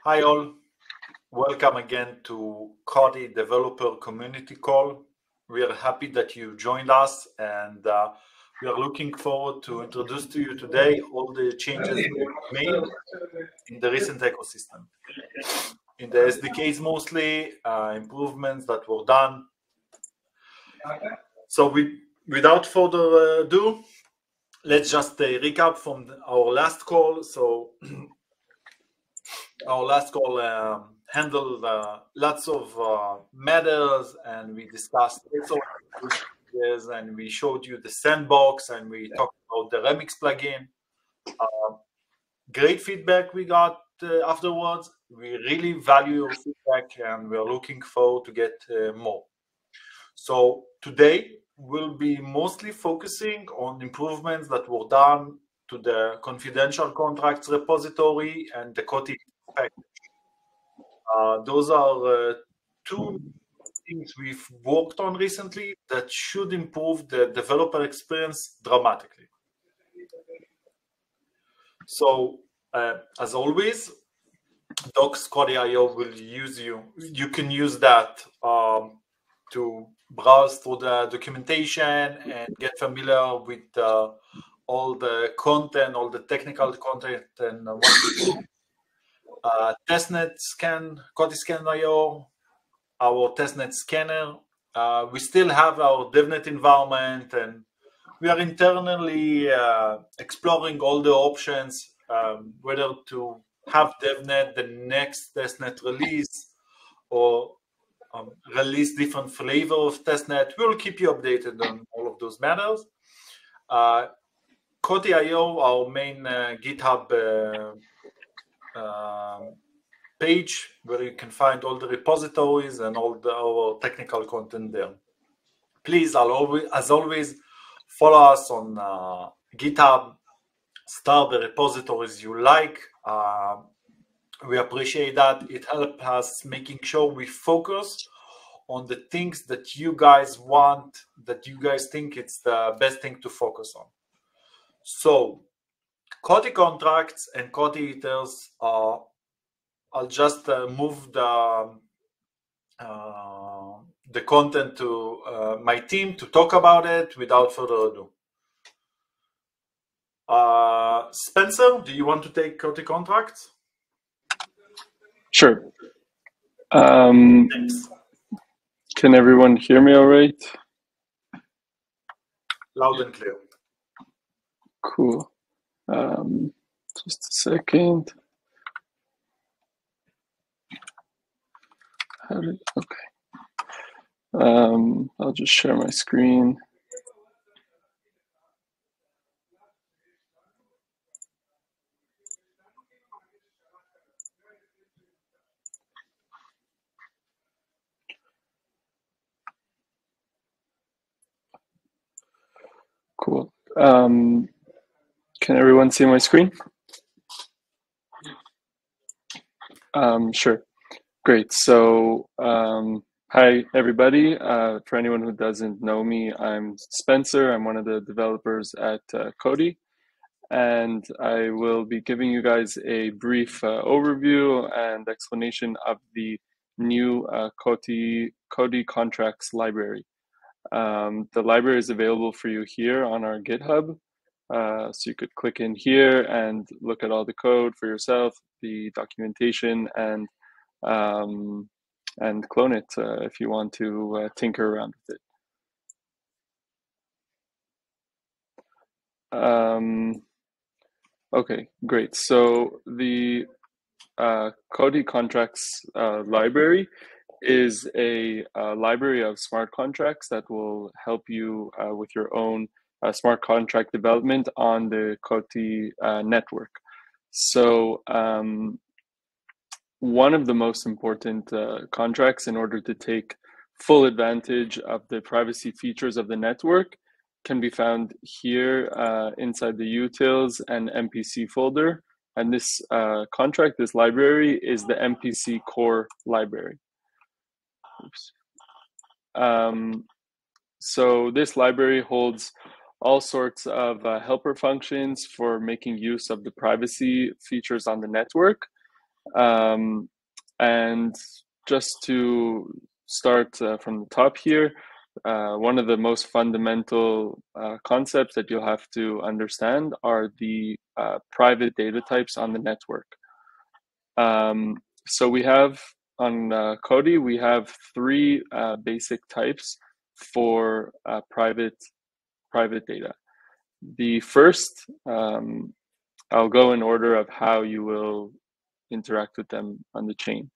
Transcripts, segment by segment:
Hi all, welcome again to Coti Developer Community Call. We are happy that you joined us, and we are looking forward to introduce to you today all the changes we've made in the recent ecosystem. In the SDKs mostly, improvements that were done. So without further ado, let's just recap from our last call. So our last call handled lots of matters, and we discussed SOS, and we showed you the sandbox, and we talked about the Remix plugin. Great feedback we got afterwards. We really value your feedback, and we're looking forward to get more. So today we'll be mostly focusing on improvements that were done to the confidential contracts repository and the coti package. Those are two things we've worked on recently that should improve the developer experience dramatically. So as always, docs coti.io will use you. You can use that to browse through the documentation and get familiar with all the content, all the technical content, and what we do. Testnet scan, coti-scan.io, our testnet scanner. We still have our DevNet environment, and we are internally exploring all the options, whether to have DevNet the next testnet release or release different flavor of testnet. We'll keep you updated on all of those matters. Coti.io, our main GitHub page where you can find all the repositories and all our technical content there. Please, as always, follow us on GitHub. Start the repositories you like. We appreciate that. It helps us making sure we focus on the things that you guys want, that you guys think it's the best thing to focus on. So, Coti contracts and coti-ethers are. I'll just move the content to my team to talk about it without further ado. Spencer, do you want to take Coti contracts? Sure. Thanks. Can everyone hear me all right? Loud and clear. Cool. Just a second. Okay. I'll just share my screen. Cool. Can everyone see my screen? Sure. Great. So, hi, everybody. For anyone who doesn't know me, I'm Spencer. I'm one of the developers at Coti, and I will be giving you guys a brief overview and explanation of the new Coti contracts library. The library is available for you here on our GitHub. So you could click in here and look at all the code for yourself, the documentation, and clone it if you want to tinker around with it. Okay, great. So the Coti contracts library is a library of smart contracts that will help you with your own smart contract development on the Coti network. So one of the most important contracts in order to take full advantage of the privacy features of the network can be found here inside the utils and MPC folder. And this contract, this library, is the MPC core library. Oops. So this library holds all sorts of helper functions for making use of the privacy features on the network. And just to start from the top here, one of the most fundamental concepts that you'll have to understand are the private data types on the network. So we have on Coti, we have three basic types for private data. The first, I'll go in order of how you will interact with them on the chain.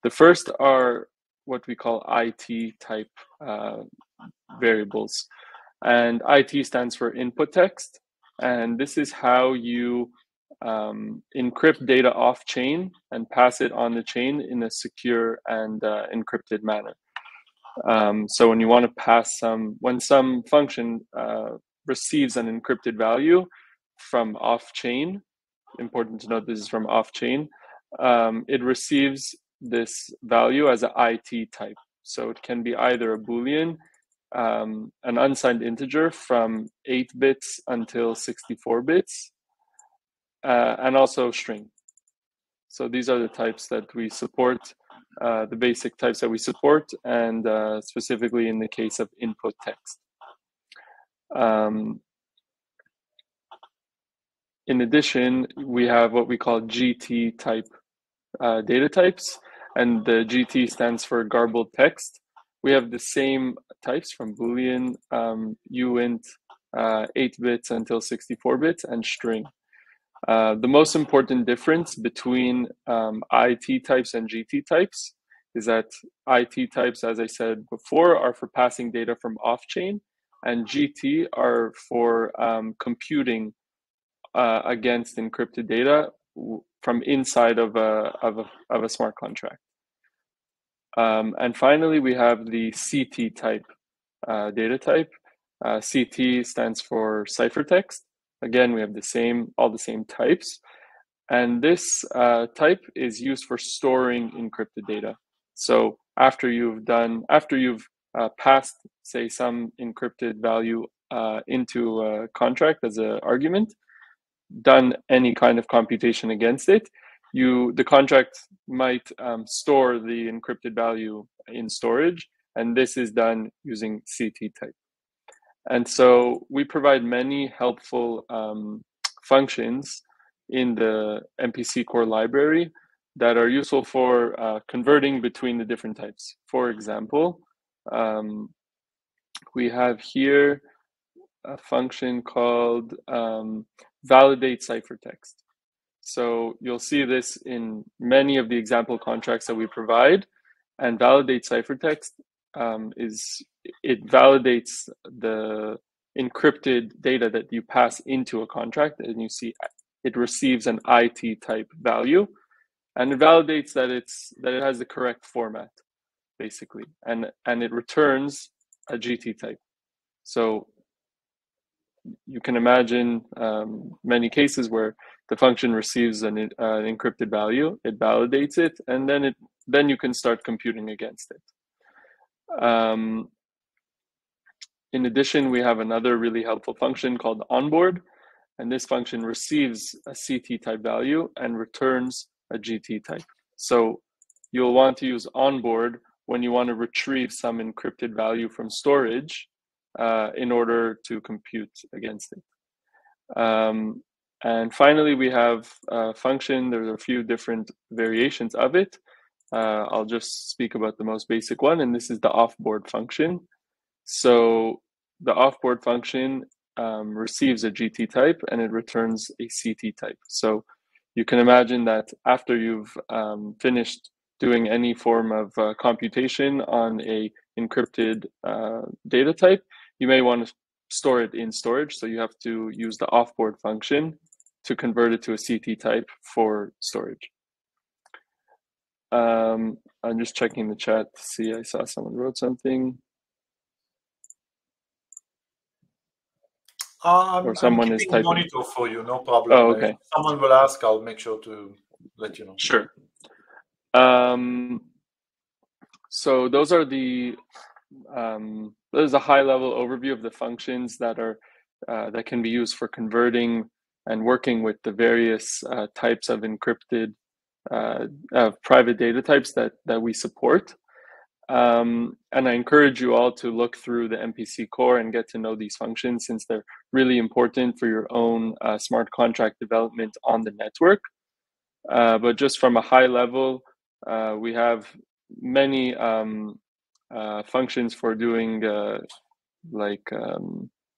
The first are what we call IT type variables. And IT stands for input text. And this is how you encrypt data off chain and pass it on the chain in a secure and encrypted manner. So when you want to pass when some function receives an encrypted value from off chain, important to note this is from off chain, it receives this value as an IT type. So it can be either a Boolean, an unsigned integer from 8 bits until 64 bits, and also string. So these are the types that we support, the basic types that we support, and specifically in the case of input text. In addition, we have what we call GT type data types, and the GT stands for garbled text. We have the same types from Boolean, uint, 8 bits until 64 bits, and string. The most important difference between IT types and GT types is that IT types, as I said before, are for passing data from off-chain, and GT are for computing against encrypted data from inside of a smart contract. And finally, we have the CT type data type. CT stands for ciphertext. Again, we have all the same types. And this type is used for storing encrypted data. So after you've passed, say, some encrypted value into a contract as an argument, done any kind of computation against it, the contract might store the encrypted value in storage, and this is done using CT type. And so we provide many helpful functions in the MPC core library that are useful for converting between the different types. For example, we have here a function called validate ciphertext. So you'll see this in many of the example contracts that we provide, and validate ciphertext it validates the encrypted data that you pass into a contract, and you see it receives an IT type value, and it validates that it has the correct format, basically, and it returns a GT type. So you can imagine many cases where the function receives an encrypted value, it validates it, and then you can start computing against it. In addition, we have another really helpful function called onboard, and this function receives a CT type value and returns a GT type. So you'll want to use onboard when you want to retrieve some encrypted value from storage in order to compute against it. And finally, we have a function. There's a few different variations of it. I'll just speak about the most basic one, and this is the offboard function. So the offboard function receives a GT type and it returns a CT type. So you can imagine that after you've finished doing any form of computation on a encrypted data type, you may want to store it in storage. So you have to use the offboard function to convert it to a CT type for storage. I'm just checking the chat to see. I saw someone wrote something. Or someone is typing. Monitor for you, no problem. Oh, okay. If someone will ask, I'll make sure to let you know. Sure. So those are there's a high-level overview of the functions that are that can be used for converting and working with the various types of encrypted private data types that we support. And I encourage you all to look through the MPC core and get to know these functions, since they're really important for your own smart contract development on the network. But just from a high level, we have many functions for doing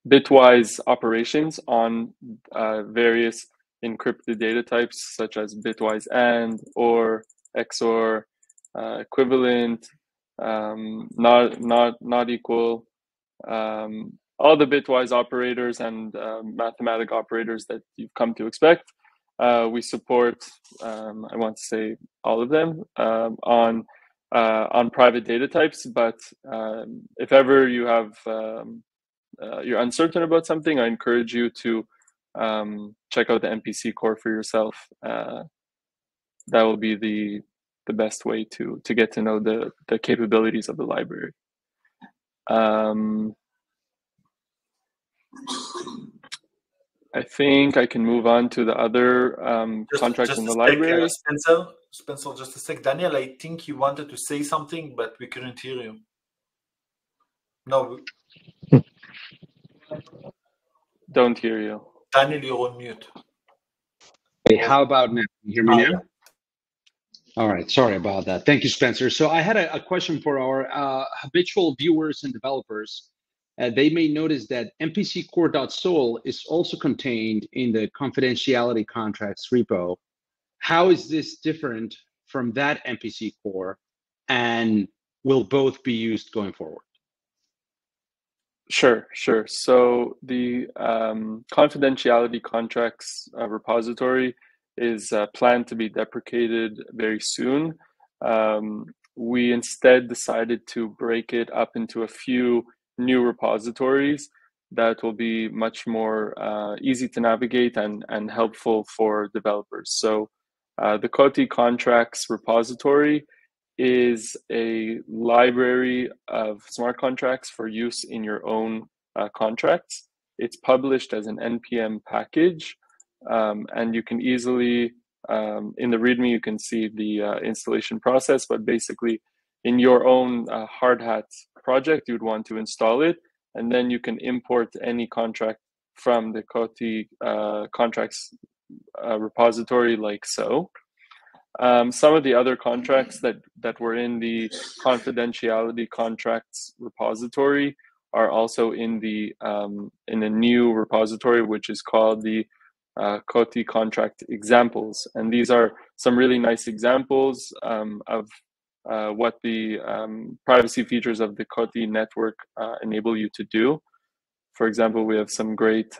bitwise operations on various encrypted data types, such as bitwise AND, OR, XOR, equivalent, not equal, all the bitwise operators and mathematic operators that you've come to expect. We support, I want to say all of them on private data types, but if ever you have you're uncertain about something, I encourage you to check out the MPC core for yourself. That will be the best way to get to know the capabilities of the library. I think I can move on to the other contracts in the library. Spencer, just a sec. Daniel, I think you wanted to say something, but we couldn't hear you. No. Don't hear you. Daniel, you're on mute. Hey, how about now? Can you hear me now? All right, sorry about that. Thank you, Spencer. So I had a question for our habitual viewers and developers. They may notice that MPC core.sol is also contained in the confidentiality contracts repo. How is this different from that MPC core, and will both be used going forward? Sure. So the confidentiality contracts repository is planned to be deprecated very soon. We instead decided to break it up into a few new repositories that will be much more easy to navigate and helpful for developers. So the coti contracts repository is a library of smart contracts for use in your own contracts. It's published as an NPM package, and you can easily, in the README, you can see the installation process, but basically in your own hard hat project, you'd want to install it, and then you can import any contract from the coti contracts repository like so. Some of the other contracts that were in the confidentiality contracts repository are also in a new repository, which is called the coti contract examples. And these are some really nice examples of what the privacy features of the coti network enable you to do. For example, we have some great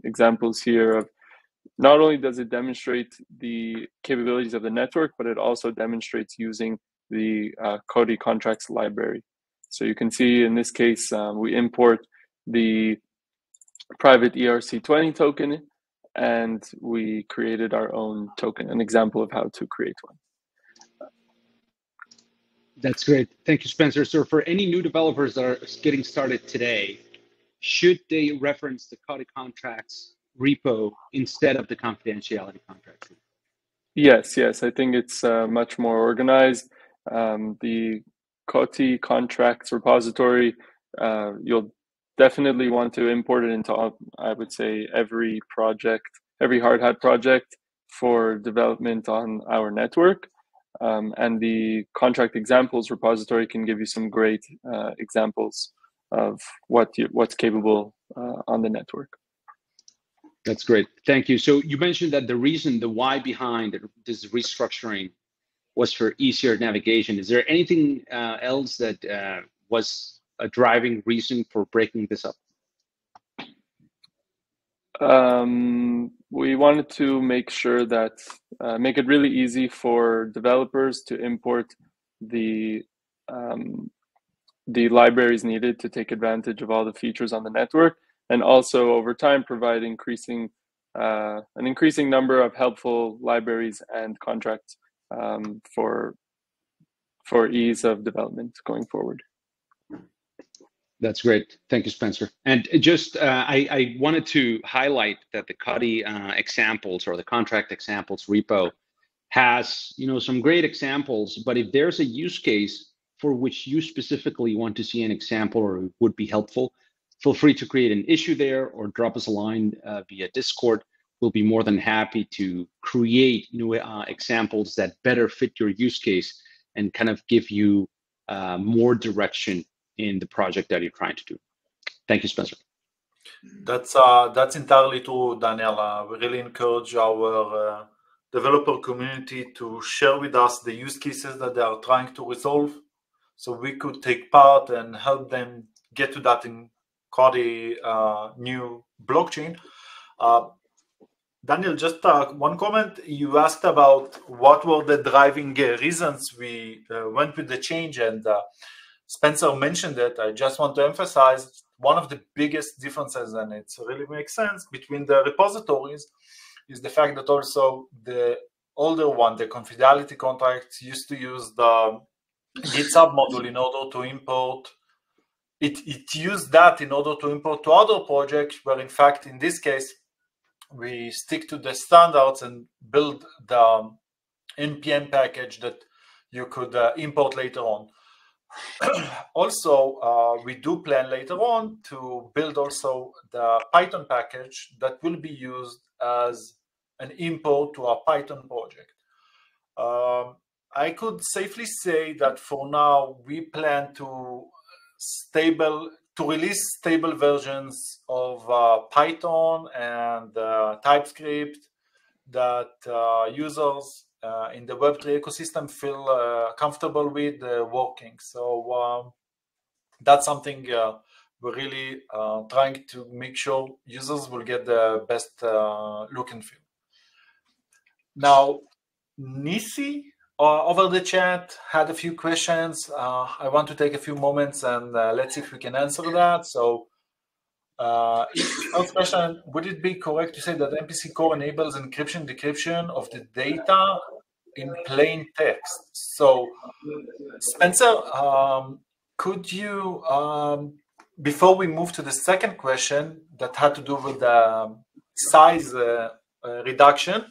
examples here of not only does it demonstrate the capabilities of the network, but it also demonstrates using the coti contracts library. So you can see in this case, we import the private ERC20 token, and we created our own token, an example of how to create one. That's great. Thank you, Spencer. So for any new developers that are getting started today, should they reference the coti contracts repo instead of the confidentiality contracts? Yes. I think it's much more organized. The coti contracts repository, you'll definitely want to import it into, I would say, every project, every hard hat project for development on our network. And the contract examples repository can give you some great examples of what's capable on the network. That's great. Thank you. So you mentioned that the why behind this restructuring was for easier navigation. Is there anything else that was a driving reason for breaking this up? We wanted to make sure that make it really easy for developers to import the libraries needed to take advantage of all the features on the network, and also over time provide an increasing number of helpful libraries and contracts for ease of development going forward. That's great. Thank you, Spencer. And just I wanted to highlight that the coti examples or the contract examples repo has, you know, some great examples, but if there's a use case for which you specifically want to see an example or it would be helpful, feel free to create an issue there or drop us a line via Discord. We'll be more than happy to create new examples that better fit your use case and kind of give you more direction in the project that you're trying to do. Thank you, Spencer. That's entirely true, Daniel. We really encourage our developer community to share with us the use cases that they are trying to resolve, so we could take part and help them get to that in Coti new blockchain. Daniel, just one comment. You asked about what were the driving reasons we went with the change, and Spencer mentioned it. I just want to emphasize one of the biggest differences, and it really makes sense, between the repositories is the fact that also the older one, the confidentiality contracts, used to use the GitHub module in order to import. It used that in order to import to other projects, where in fact, in this case, we stick to the standards and build the NPM package that you could import later on. Also, we do plan later on to build also the Python package that will be used as an import to our Python project. I could safely say that for now, we plan to release stable versions of Python and TypeScript that users in the Web3 ecosystem feel comfortable with working. So that's something we're really trying to make sure users will get the best look and feel. Now, Nisi over the chat had a few questions. I want to take a few moments and let's see if we can answer that. So first question, would it be correct to say that MPC Core enables encryption, decryption of the data in plain text? So Spencer, could you, before we move to the second question that had to do with the size reduction,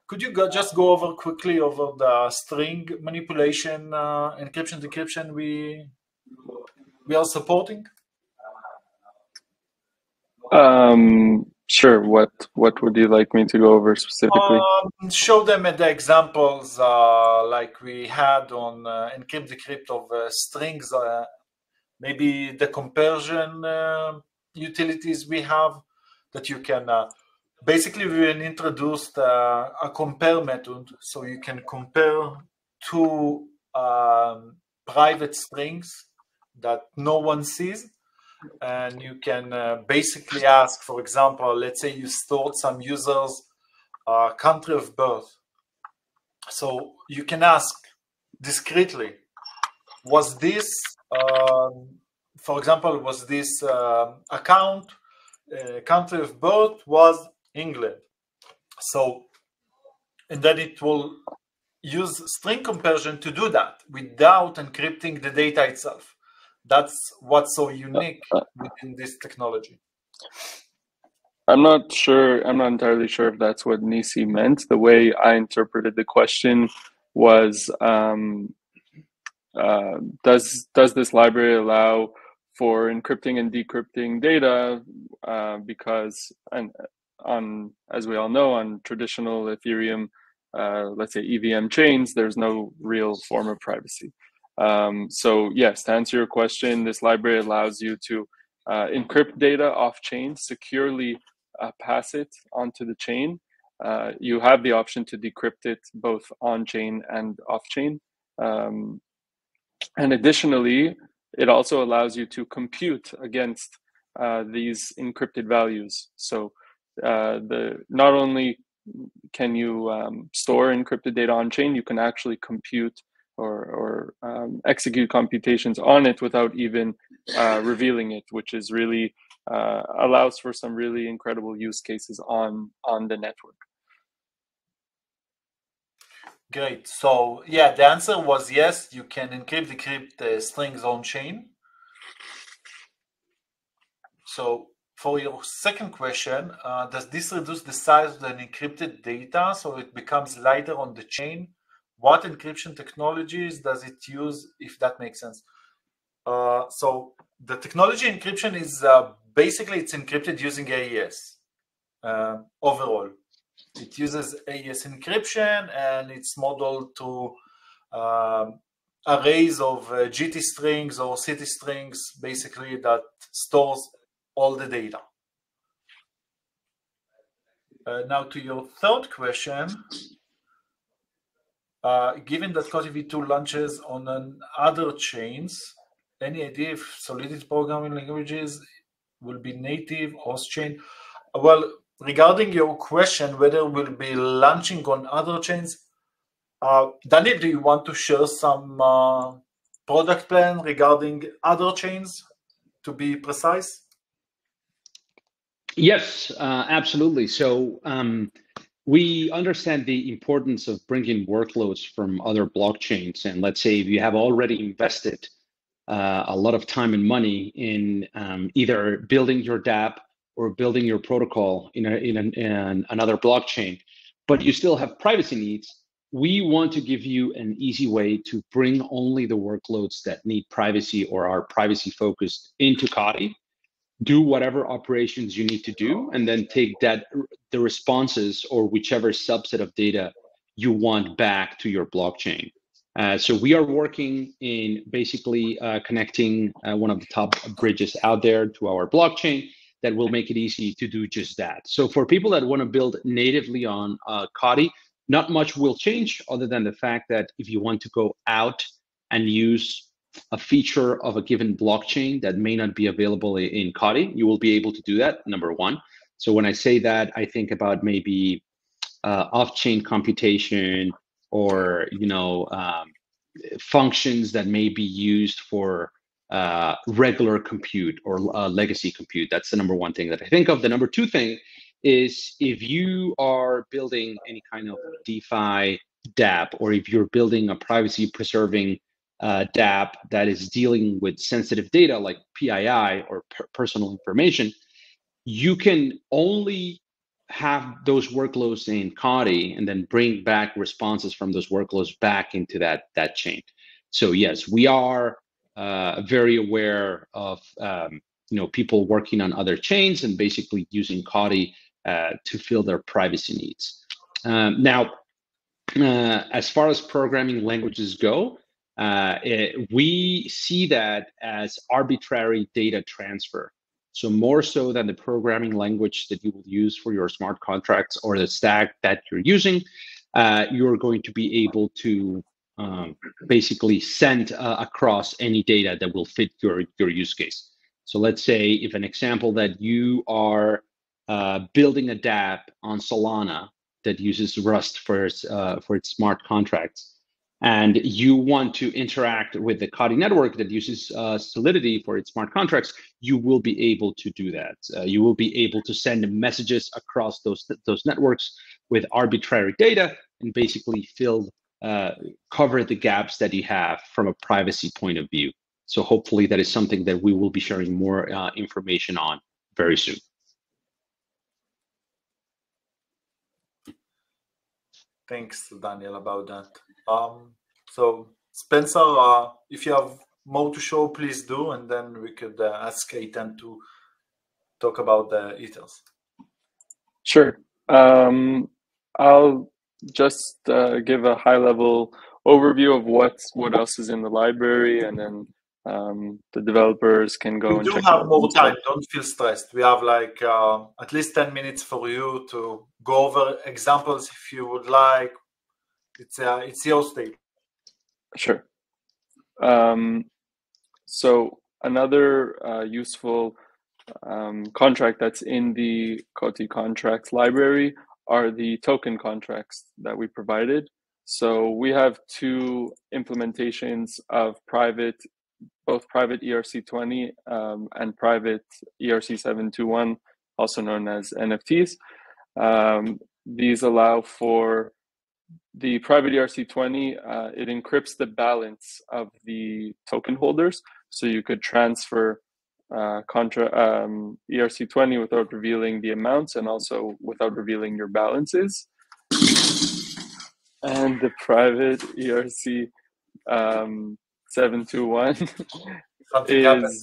could you just go over quickly over the string manipulation, encryption, decryption we are supporting? Sure. What would you like me to go over specifically? Show them the examples like we had on encrypt, decrypt of strings, maybe the comparison utilities we have that you can basically, we introduced a compare method, so you can compare two private strings that no one sees, and you can basically ask, for example, let's say you stored some users' country of birth. So you can ask discreetly, was this, for example, was this account, country of birth was England. So, and then it will use string comparison to do that without encrypting the data itself. That's what's so unique within this technology. I'm not entirely sure if that's what Nisi meant. The way I interpreted the question was, does this library allow for encrypting and decrypting data? Because as we all know, on traditional Ethereum, let's say EVM chains, there's no real form of privacy. So yes, to answer your question, this library allows you to encrypt data off-chain, securely pass it onto the chain. You have the option to decrypt it both on-chain and off-chain. And additionally, it also allows you to compute against these encrypted values. So not only can you store encrypted data on-chain, you can actually compute or execute computations on it without even revealing it, which is really allows for some really incredible use cases on the network. Great. So yeah, the answer was yes, you can encrypt, decrypt strings on chain. So For your second question, does this reduce the size of the encrypted data so it becomes lighter on the chain? What encryption technologies does it use, if that makes sense? So the technology encryption is basically it's encrypted using AES overall. It uses AES encryption and it's modeled to arrays of GT strings or CT strings, basically, that stores all the data. Now to your third question, given that coti-v2 launches on other chains, any idea if Solidity programming languages will be native host chain? Well, regarding your question, whether we'll be launching on other chains, Daniel, do you want to share some product plan regarding other chains, to be precise? Yes, absolutely. So we understand the importance of bringing workloads from other blockchains. And let's say if you have already invested a lot of time and money in either building your dApp or building your protocol in another blockchain, but you still have privacy needs, we want to give you an easy way to bring only the workloads that need privacy or are privacy focused into Coti, do whatever operations you need to do, and then take the responses or whichever subset of data you want back to your blockchain. So we are working in basically connecting one of the top bridges out there to our blockchain that will make it easy to do just that. So for people that want to build natively on Coti, not much will change other than the fact that if you want to go out and use a feature of a given blockchain that may not be available in Coti, you will be able to do that, number one. So when I say that, I think about maybe off-chain computation or functions that may be used for regular compute or legacy compute. That's the number one thing that I think of. The number two thing is if you are building any kind of DeFi dApp, or if you're building a privacy preserving dApp that is dealing with sensitive data like PII or personal information, you can only have those workloads in Coti and then bring back responses from those workloads back into that chain. So yes, we are very aware of people working on other chains and basically using Coti to fill their privacy needs. Now, as far as programming languages go, we see that as arbitrary data transfer. So more so than the programming language that you will use for your smart contracts or the stack that you're using, you're going to be able to basically send across any data that will fit your use case. So let's say if an example that you are building a dApp on Solana that uses Rust for its smart contracts, and you want to interact with the Coti network that uses Solidity for its smart contracts, you will be able to do that. You will be able to send messages across those networks with arbitrary data and basically cover the gaps that you have from a privacy point of view. So hopefully that is something that we will be sharing more information on very soon. Thanks, Daniel, about that. So Spencer, if you have more to show, please do, and then we could ask Eitan to talk about the ethers. Sure. I'll just give a high-level overview of what else is in the library, and then the developers can go and check it out. We do have more time. Don't feel stressed. We have like at least 10 minutes for you to go over examples if you would like. It's your stage. Sure. So another useful contract that's in the Coti contracts library are the token contracts that we provided. So we have two implementations of both private ERC20 and private ERC721, also known as NFTs. These allow for the private ERC20, it encrypts the balance of the token holders. So you could transfer ERC20 without revealing the amounts and also without revealing your balances. And the private ERC 721 Something is happened.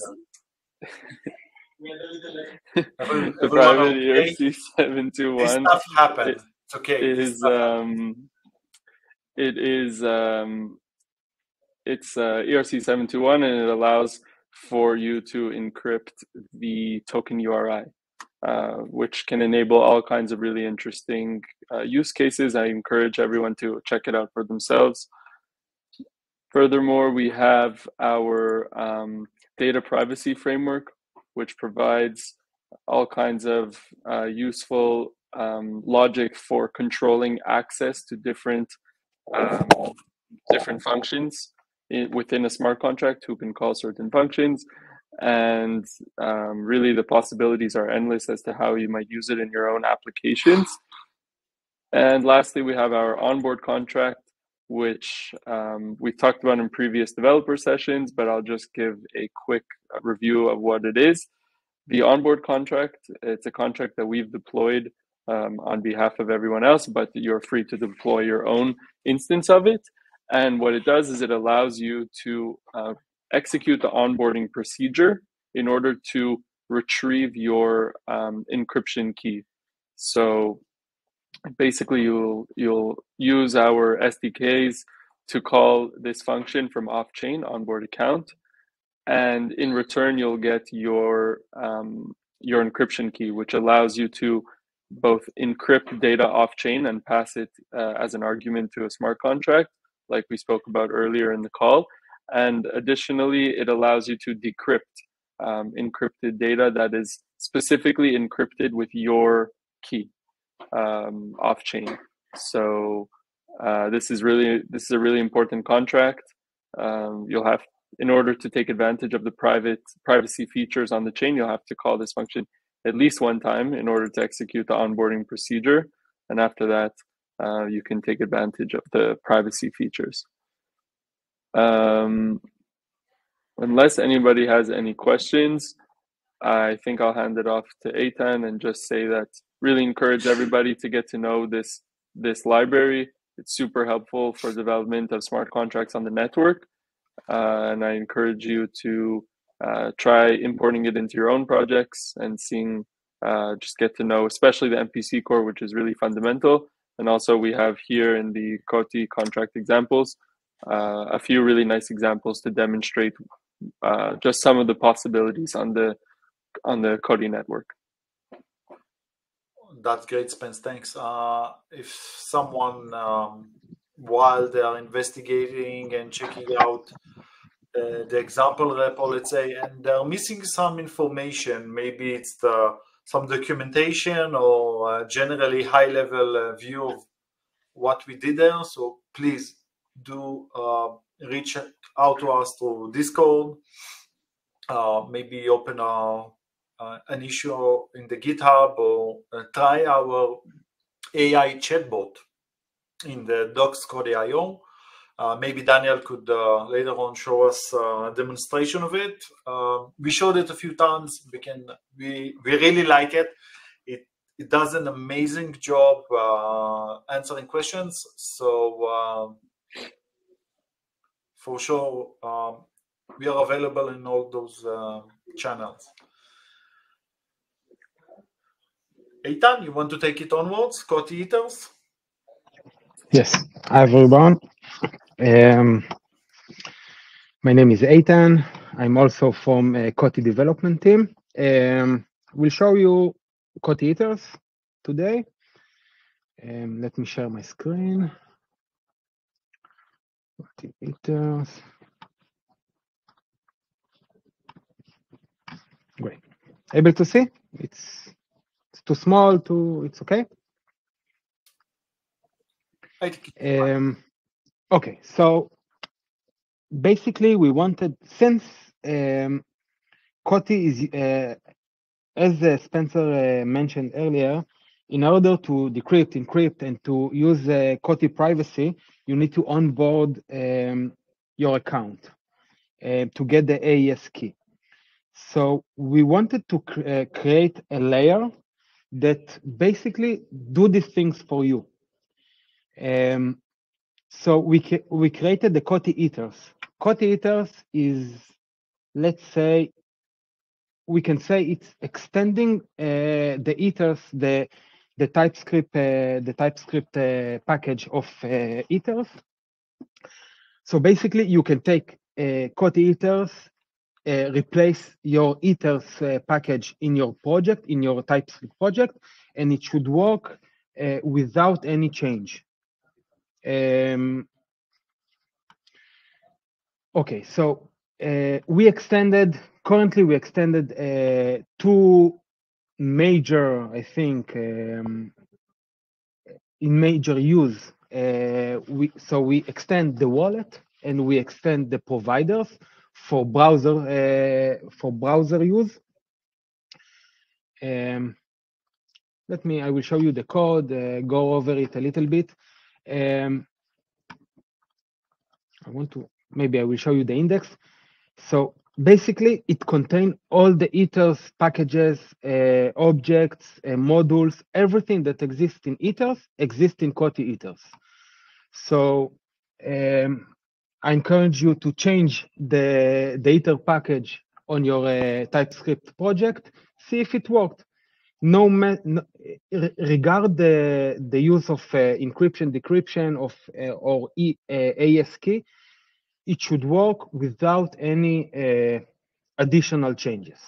the private ERC 721. This stuff happened. It's okay. It's ERC 721, and it allows for you to encrypt the token URI, which can enable all kinds of really interesting use cases. I encourage everyone to check it out for themselves. Furthermore, we have our data privacy framework, which provides all kinds of useful logic for controlling access to different functions within a smart contract who can call certain functions. And really the possibilities are endless as to how you might use it in your own applications. And lastly, we have our onboard contract, which we talked about in previous developer sessions, but I'll just give a quick review of what it is. The onboard contract, it's a contract that we've deployed on behalf of everyone else, but you're free to deploy your own instance of it. And what it does is it allows you to execute the onboarding procedure in order to retrieve your encryption key. So basically, you'll use our SDKs to call this function from off-chain onboard account, and in return, you'll get your encryption key, which allows you to both encrypt data off-chain and pass it as an argument to a smart contract, like we spoke about earlier in the call. And additionally, it allows you to decrypt encrypted data that is specifically encrypted with your key off-chain. So this is a really important contract. You'll have, in order to take advantage of the privacy features on the chain, you'll have to call this function at least one time in order to execute the onboarding procedure. And after that, you can take advantage of the privacy features. Unless anybody has any questions, I think I'll hand it off to Eitan and just say that really encourage everybody to get to know this library. It's super helpful for development of smart contracts on the network. And I encourage you to try importing it into your own projects and seeing, just get to know, especially the MPC core, which is really fundamental. And also we have here in the COTI contract examples, a few really nice examples to demonstrate just some of the possibilities on the COTI network. That's great, Spence. Thanks. If someone, while they are investigating and checking out the example repo, let's say, and they're missing some information, maybe it's some documentation or generally high-level view of what we did there. So please do reach out to us through Discord. Maybe open an issue in the GitHub, or try our AI chatbot in the docs coti.io. Maybe Daniel could later on show us a demonstration of it. We showed it a few times. We really like it. It does an amazing job answering questions. So for sure, we are available in all those channels. Eitan, you want to take it onwards? Coti-ethers? Yes. Hi, everyone. My name is Eitan. I'm also from Coti development team. We'll show you coti-ethers today. Let me share my screen. Coti-ethers. Great. Able to see? It's too small. It's okay. Okay, so basically we wanted, since Coti is, as Spencer mentioned earlier, in order to decrypt, encrypt, and to use Coti privacy, you need to onboard your account to get the AES key. So we wanted to create a layer that basically do these things for you. So we created the coti-ethers. Coti-ethers is, let's say, we can say it's extending the ethers, the TypeScript package of ethers. So basically, you can take coti-ethers, replace your ethers package in your project, in your TypeScript project, and it should work without any change. Okay, so currently we extended two major, I think, in major use. We extend the wallet and we extend the providers for browser use. I will show you the code, go over it a little bit. Maybe I will show you the index. So basically, it contains all the ethers packages, objects, modules, everything that exists in ethers exists in coti-ethers. So I encourage you to change the ether package on your TypeScript project, see if it worked. Regard the use of encryption, decryption or ASCII, it should work without any additional changes.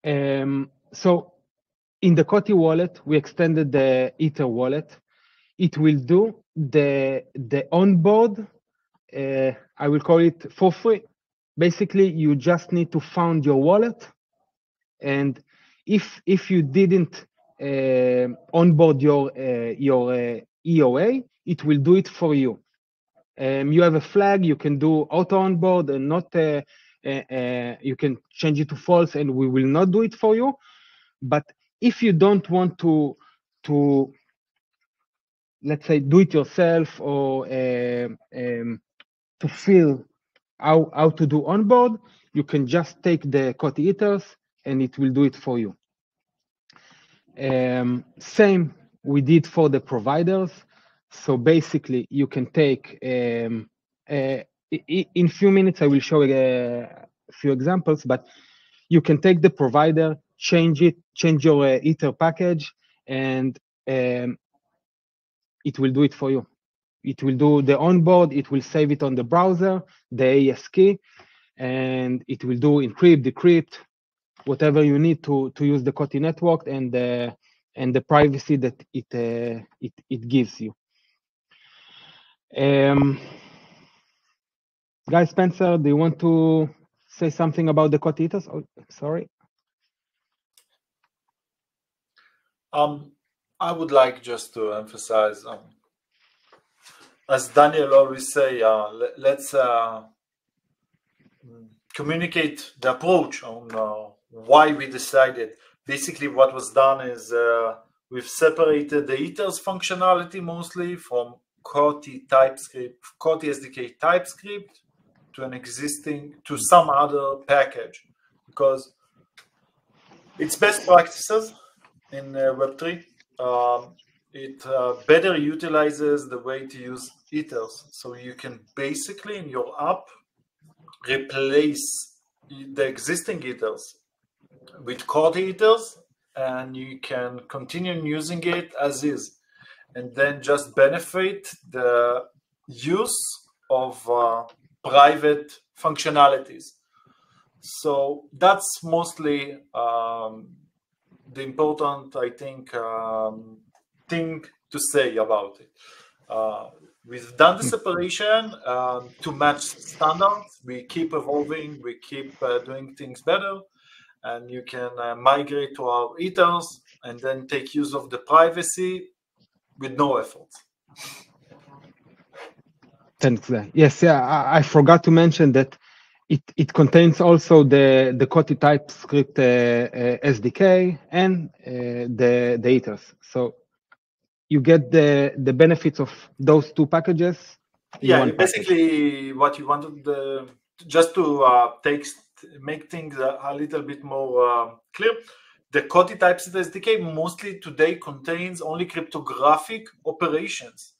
So in the Coti wallet, we extended the Ether wallet. It will do the onboard, I will call it for free. Basically, you just need to found your wallet. And if you didn't onboard your EOA, it will do it for you. You have a flag, you can do auto onboard and not, you can change it to false and we will not do it for you. But if you don't want to let's say, do it yourself or to feel how to do onboard, you can just take the coti-ethers and it will do it for you. Same we did for the providers. So basically, you can take, in few minutes, I will show a few examples, but you can take the provider, change your Ether package, and it will do it for you. It will do the onboard, it will save it on the browser, the ASCII, and it will do encrypt, decrypt, whatever you need to use the Coti network and the privacy that it gives you. Guy Spencer, do you want to say something about the coti-ethers? Oh, sorry. I would like just to emphasize, as Daniel always say, let's communicate the approach on why we decided. Basically, what was done is we've separated the ethers functionality mostly from Coti TypeScript, Coti SDK TypeScript to some other package, because it's best practices in Web3. It better utilizes the way to use ethers. So you can basically in your app replace the existing ethers with coti-ethers, and you can continue using it as is, and then just benefit the use of private functionalities. So that's mostly the important, I think, thing to say about it. We've done the separation to match standards. We keep evolving, we keep doing things better, and you can migrate to our ethers and then take use of the privacy with no effort. Thanks. Yes, yeah, I forgot to mention that it contains also the Coti TypeScript SDK and the ethers. So you get the benefits of those two packages. Yeah, basically what you wanted just to take make things a little bit more clear, the coti-types SDK mostly today contains only cryptographic operations,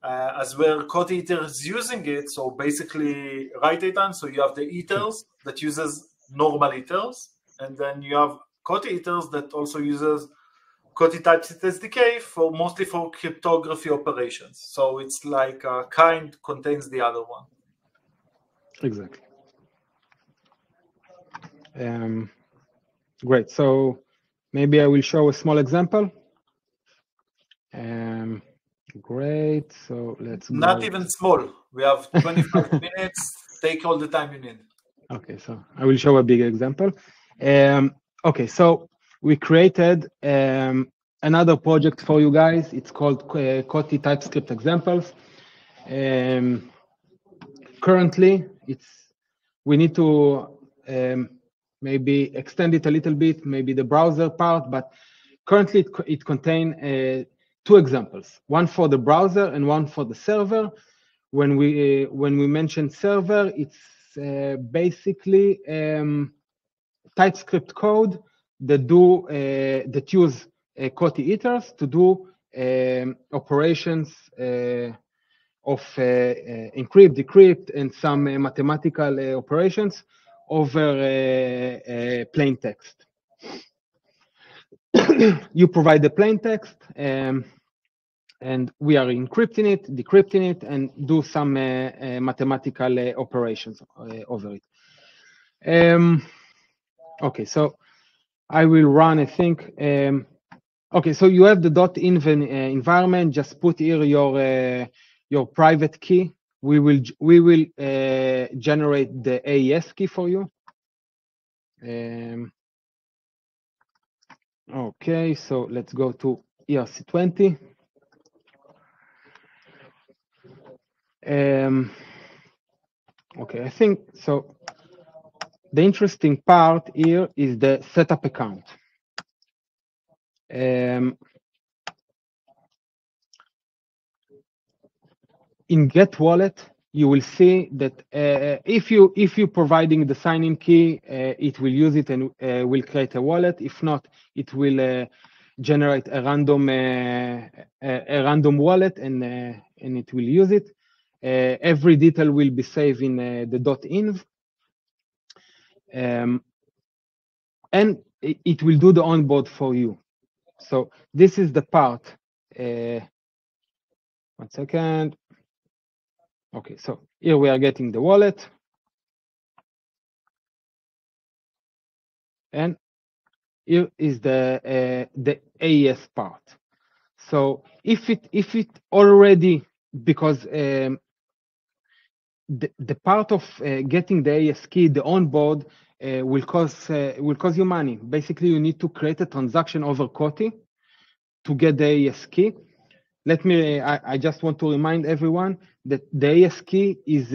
as where coti-ethers is using it. So basically, right, Eitan? So you have the ethers that uses normal ethers, and then you have coti-ethers that also uses coti-types SDK for mostly for cryptography operations. So it's like kind contains the other one. Exactly. Great. So maybe I will show a small example. Great. So let's go. Not even small. We have 25 minutes. Take all the time you need. Okay, so I will show a big example. Okay, so we created another project for you guys. It's called Coti TypeScript examples. Currently, we need to maybe extend it a little bit, maybe the browser part, but currently it contains two examples, one for the browser and one for the server. When we mention server, it's basically TypeScript code that use coti-ethers to do operations of encrypt, decrypt, and some mathematical operations over plain text. You provide the plain text, and we are encrypting it, decrypting it, and do some mathematical operations over it. Okay, so I will run, I think. Okay, so you have the .env environment. Just put here your private key. We will generate the AES key for you. Okay, so let's go to ERC20. Okay, I think so. The interesting part here is the setup account. In Get Wallet, you will see that if you're providing the sign-in key, it will use it and will create a wallet. If not, it will generate a random wallet and it will use it. Every detail will be saved in the .env. And it will do the onboard for you. So this is the part. 1 second. Okay, so here we are getting the wallet. And here is the AES part. So if it already, because the part of getting the AES key, the onboard, will cost you money. Basically, you need to create a transaction over Coti to get the AES key. I just want to remind everyone that the AES key is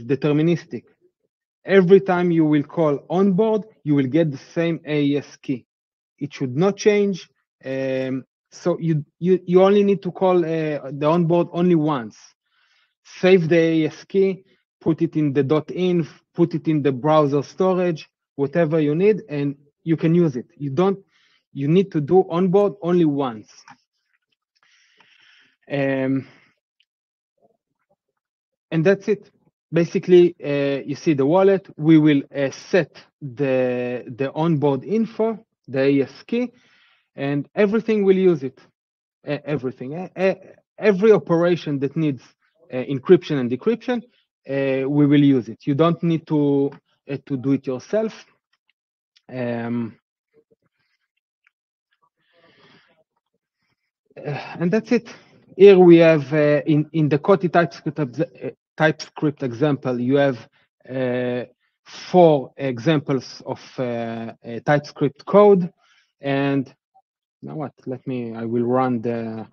deterministic. Every time you will call onboard, you will get the same AES key. It should not change. So you only need to call the onboard only once. Save the AES key, put it in the .env, put it in the browser storage, whatever you need, and you can use it. You need to do onboard only once. And that's it. Basically, you see the wallet. We will set the onboard info, the AES key, and everything will use it. Everything. Every operation that needs encryption and decryption, we will use it. You don't need to do it yourself. And that's it. Here we have in the Coti TypeScript example, you have 4 examples of TypeScript code. And now what? I will run the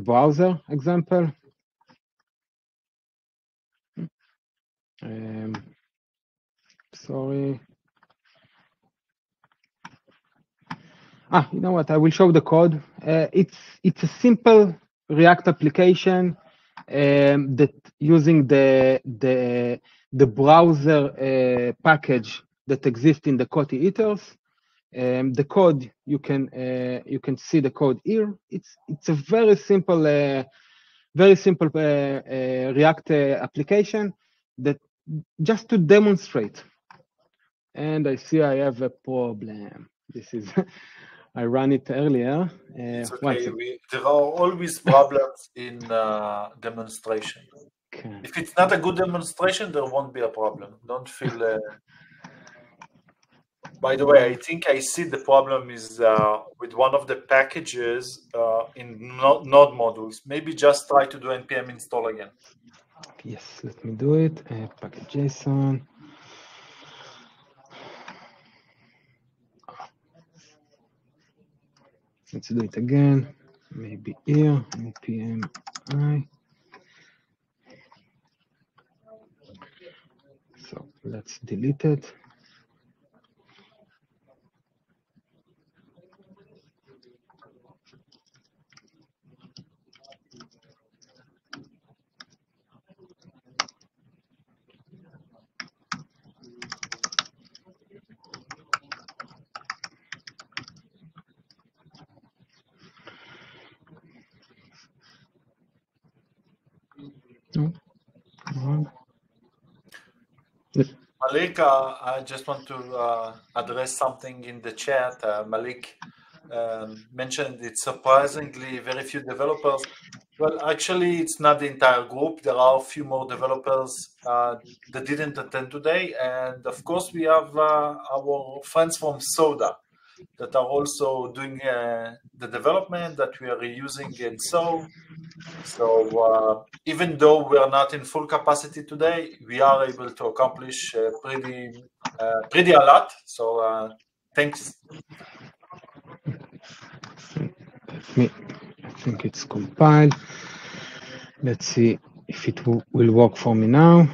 browser example. Sorry. You know what? I will show the code. It's a simple React application. that using the browser package that exists in the coti-ethers. The code you can see the code here. It's a very simple React application that just to demonstrate. And I see I have a problem. This is I ran it earlier. It's okay. There are always problems in demonstration. Okay. If it's not a good demonstration, there won't be a problem. Don't feel. By the way, I think I see the problem is with one of the packages in Node modules. Maybe just try to do npm install again. Yes, let me do it. Package JSON. Let's do it again. Maybe here, npm I. So let's delete it. Malik, I just want to address something in the chat. Malik mentioned it's surprisingly very few developers. Well, actually, it's not the entire group. There are a few more developers that didn't attend today. And of course, we have our friends from Soda that are also doing the development that we are using in So even though we are not in full capacity today, we are able to accomplish pretty a lot. So thanks. I think it's compiled. Let's see if it will work for me now.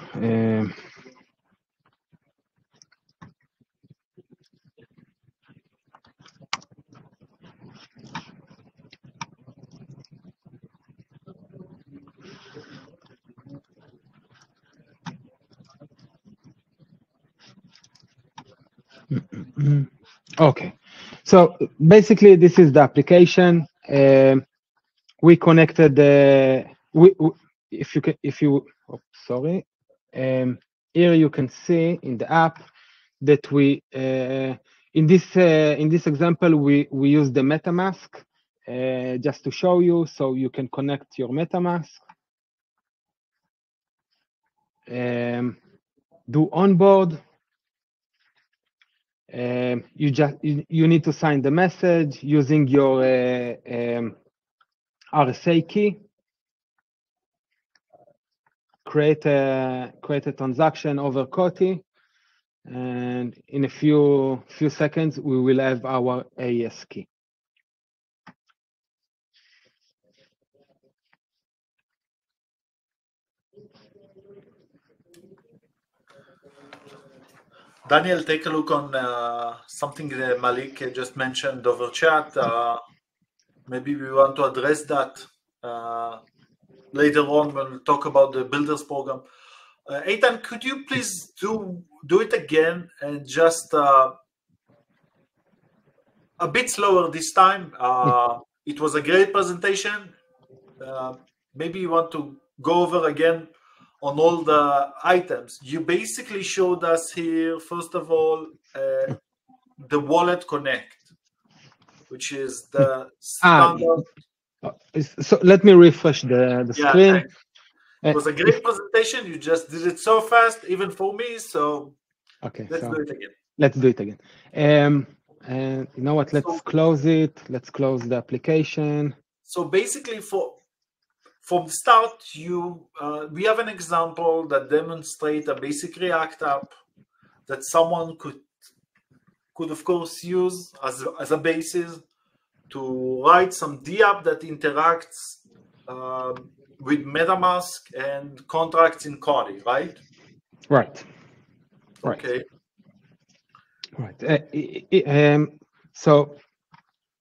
Okay, so basically this is the application. We connected here you can see in the app that we in this example we use the MetaMask just to show you, so you can connect your MetaMask, do onboard. You need to sign the message using your RSA key. Create a transaction over Coti, and in a few seconds we will have our AES key. Daniel, take a look on something that Malik just mentioned over chat. Maybe we want to address that later on when we talk about the builders program. Eitan, could you please do it again and just a bit slower this time? It was a great presentation. Maybe you want to go over again on all the items. You basically showed us here, first of all, the wallet connect, which is the standard. So let me refresh the screen. Thanks. It was a great presentation. You just did it so fast, even for me. So okay, let's do it again. Let's do it again. And you know what? Let's close it. Let's close the application. So basically, from the start, we have an example that demonstrates a basic React app that someone could of course use as a basis to write some D app that interacts with MetaMask and contracts in Coti, right? Right. Okay. Right. So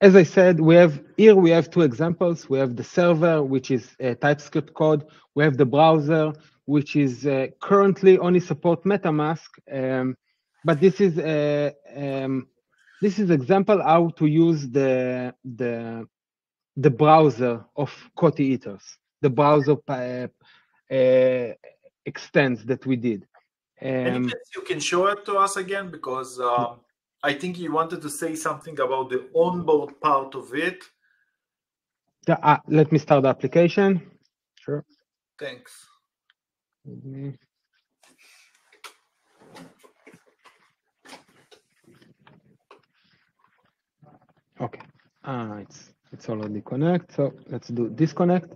as I said, we have two examples. We have the server, which is TypeScript code. We have the browser, which is currently only support MetaMask. But this is example how to use the browser of coti-ethers, the browser extents that we did. Any chance you can show it to us again, because I think you wanted to say something about the onboard part of it. Let me start the application. Sure. Thanks. Okay. It's already connect. So let's do disconnect.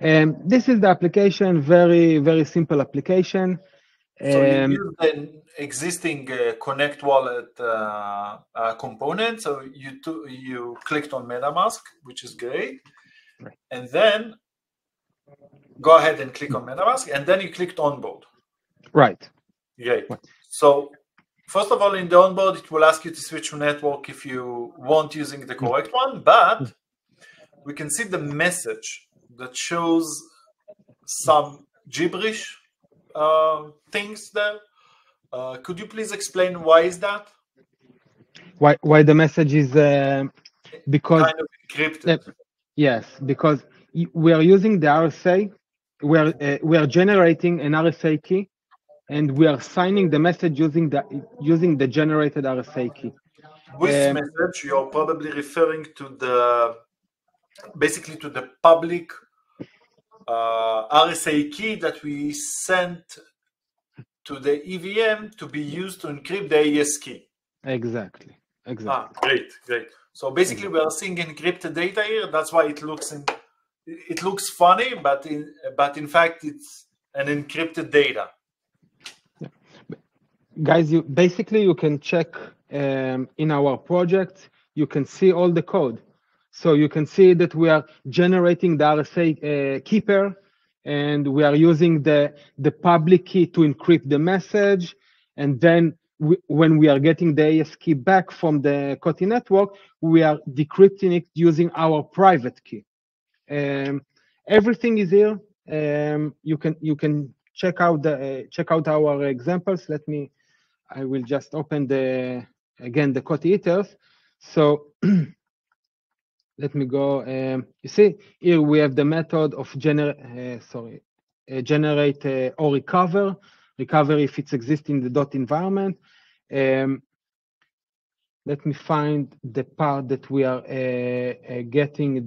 This is the application. Very, very simple application. So you use an existing Connect wallet component. So you clicked on MetaMask, which is great. Right. And then go ahead and click on MetaMask, and then you clicked onboard. Right. Great. Right. So first of all, in the onboard, it will ask you to switch to network if you want using the correct one, but we can see the message that shows some gibberish things there. Could you please explain why is that? Why the message is because kind of encrypted. Yes, because we are using the RSA. We are generating an RSA key, and we are signing the message using the generated RSA key. With message, you're probably referring to basically to the public RSA key that we sent to the EVM to be used to encrypt the AES key. Exactly. Great. So basically, we are seeing encrypted data here. That's why it looks funny, but in fact, it's an encrypted data. Yeah. Guys, you can check in our project. You can see all the code. So you can see that we are generating the RSA key pair, and we are using the public key to encrypt the message. And then when we are getting the AES key back from the Coti network, we are decrypting it using our private key. Everything is here. You can check out our examples. I will just open the coti-ethers. So let me go. You see here we have the method of generate or recover if it's existing in the dot environment. Let me find the part that we are getting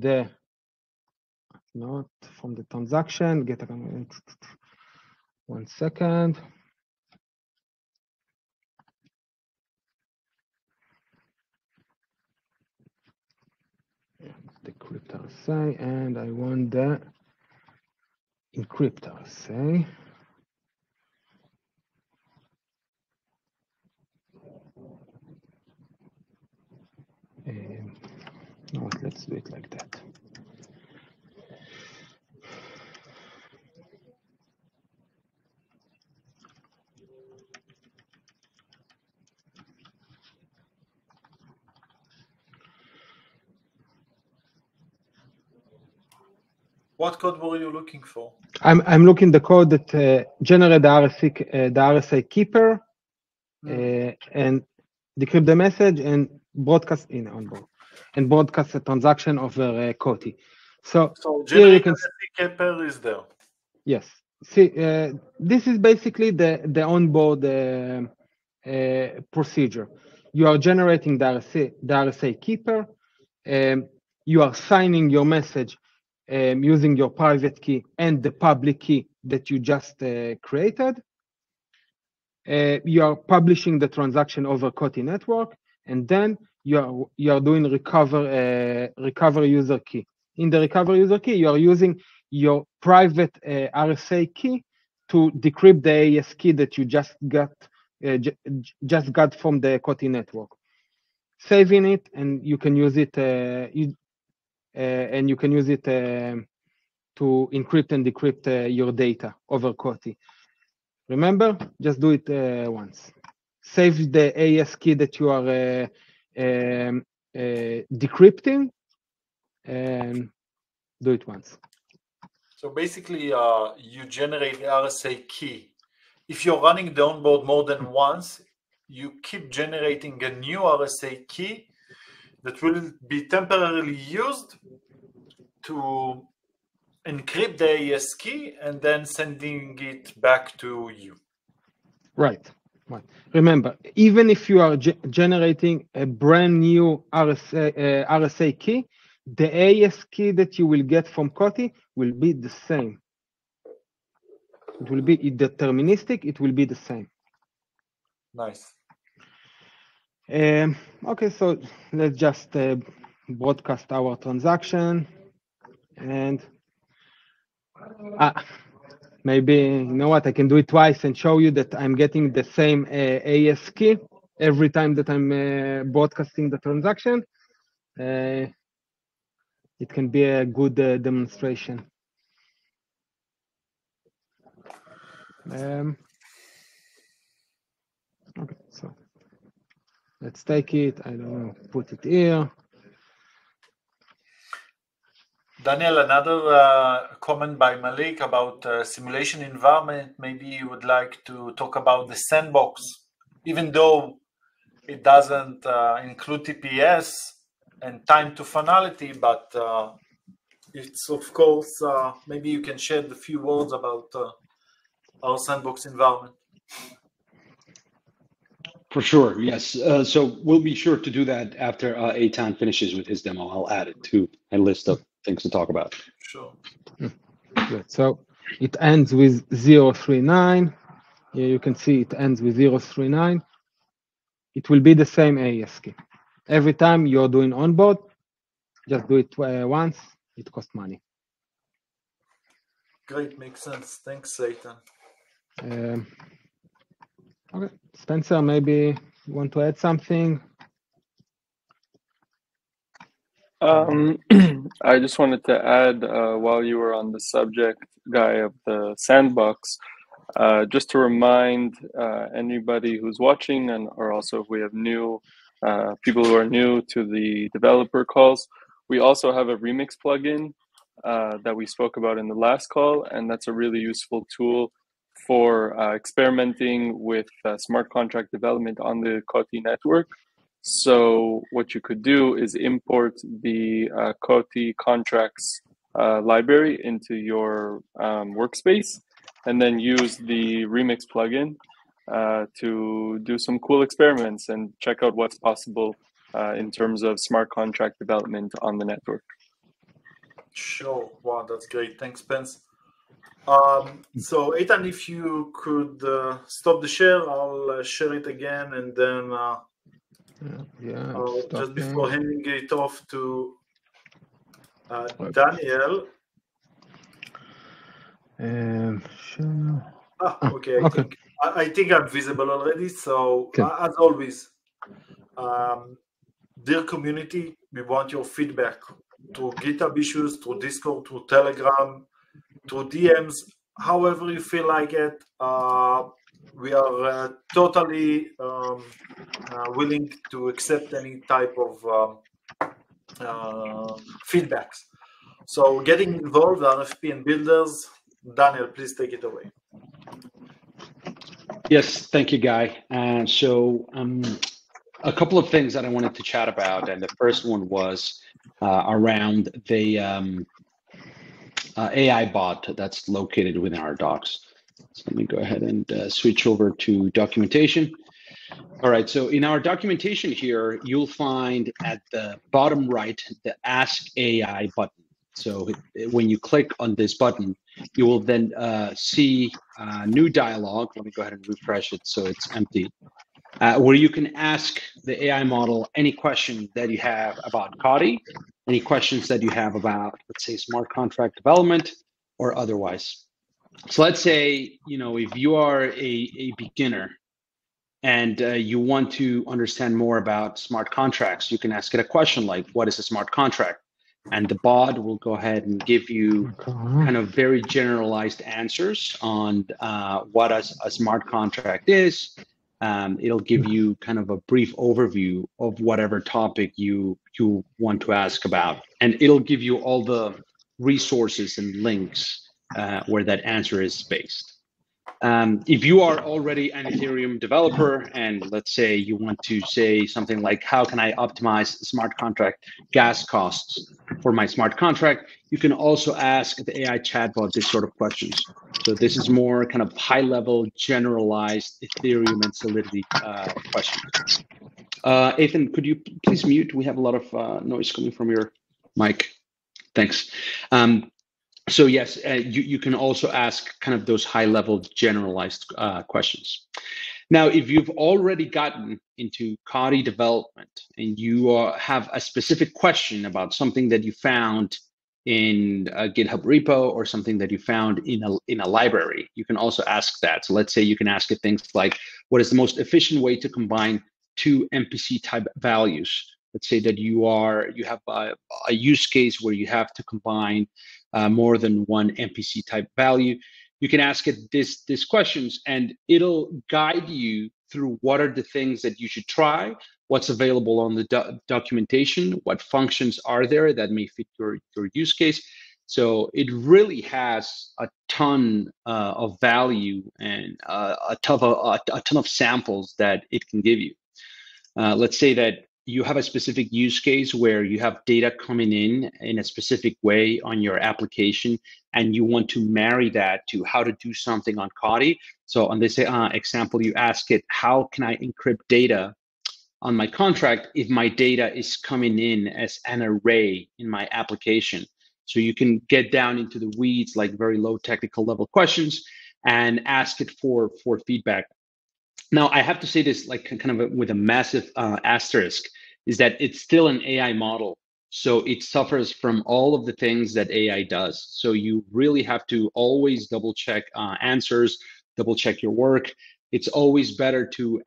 not from the transaction. Get 1 second. The encrypt RSA, and I want the encrypt RSA. No, let's do it like that. What code were you looking for? I'm looking the code that generate the RSA keeper and decrypt the message and broadcast onboard and broadcast a transaction over Coti. So here you can see keeper is there. Yes. See, this is basically the onboard procedure. You are generating the RSA keeper. You are signing your message using your private key and the public key that you just created. You are publishing the transaction over Coti network, and then you are doing recover user key. In the recover user key, you are using your private RSA key to decrypt the AES key that you just got from the Coti network. Saving it, and you can use it. To encrypt and decrypt your data over Coti. Remember, just do it once. Save the AES key that you are decrypting and do it once. So basically, you generate the RSA key. If you're running the onboard more than once, you keep generating a new RSA key that will be temporarily used to encrypt the AES key and then sending it back to you. Right. Right. Remember, even if you are generating a brand new RSA key, the AES key that you will get from Coti will be the same. It will be deterministic. It will be the same. Nice. Okay, so let's just broadcast our transaction, and maybe, you know what, I can do it twice and show you that I'm getting the same AES key every time that I'm broadcasting the transaction. It can be a good demonstration. Okay, so let's take it, I don't know, put it here. Daniel, another comment by Malik about simulation environment. Maybe you would like to talk about the sandbox, even though it doesn't include TPS and time to finality, but it's of course, maybe you can share a few words about our sandbox environment. For sure, yes. So we'll be sure to do that after Eitan finishes with his demo. I'll add it to a list of things to talk about. Sure. Good. So it ends with 039. Here you can see it ends with 039. It will be the same AES key. Every time you're doing onboard, just do it once. It costs money. Great, makes sense. Thanks, Eitan. Okay, Spencer, maybe you want to add something? I just wanted to add, while you were on the subject, Guy, of the sandbox, just to remind anybody who's watching, and or also if we have new people who are new to the developer calls, we also have a Remix plugin that we spoke about in the last call, and that's a really useful tool for experimenting with smart contract development on the Coti network. So what you could do is import the Coti contracts library into your workspace, and then use the Remix plugin to do some cool experiments and check out what's possible in terms of smart contract development on the network. Sure. Wow, that's great. Thanks, Spence. So, Eitan, if you could stop the share, I'll share it again, and then just before handing it off to Daniel. Sure. Okay. I think I'm visible already. So, as always, dear community, we want your feedback through GitHub issues, through Discord, through Telegram, through DMs, however you feel like it. We are totally willing to accept any type of feedbacks. So getting involved, RFP and builders. Daniel, please take it away. Yes, thank you, Guy. So a couple of things that I wanted to chat about, and the first one was around the AI bot that's located within our docs. So let me go ahead and switch over to documentation. All right, so in our documentation here, you'll find at the bottom right, the Ask AI button. So when you click on this button, you will then see a new dialog. Let me go ahead and refresh it so it's empty, where you can ask the AI model any question that you have about Coti, any questions that you have about, let's say, smart contract development or otherwise. So let's say, if you are a beginner and you want to understand more about smart contracts, you can ask it a question like, what is a smart contract? And the bot will go ahead and give you kind of very generalized answers on what a smart contract is, It'll give you kind of a brief overview of whatever topic you want to ask about, and it'll give you all the resources and links where that answer is based. If you are already an Ethereum developer, and let's say you want to say something like, how can I optimize smart contract gas costs for my smart contract, you can also ask the AI chatbot this sort of questions. So this is more kind of high-level, generalized Ethereum and Solidity questions. Ethan, could you please mute? We have a lot of noise coming from your mic. Thanks. So yes, you can also ask kind of those high-level generalized questions. Now, if you've already gotten into Coti development and you have a specific question about something that you found in a GitHub repo or something that you found in a library, you can also ask that. So let's say you can ask it things like, what is the most efficient way to combine two MPC type values? Let's say that you have a use case where you have to combine more than one MPC type value. You can ask it these questions, and it'll guide you through what are the things that you should try, what's available on the documentation, what functions are there that may fit your use case. So it really has a ton of value and a ton of samples that it can give you. Let's say that you have a specific use case where you have data coming in a specific way on your application, and you want to marry that to how to do something on Coti. So on this example, you ask it, how can I encrypt data on my contract if my data is coming in as an array in my application? So you can get down into the weeds, like very low technical level questions, and ask it for feedback. Now, I have to say this like kind of with a massive asterisk, is that it's still an AI model. So it suffers from all of the things that AI does. So you really have to always double check answers, double check your work. It's always better to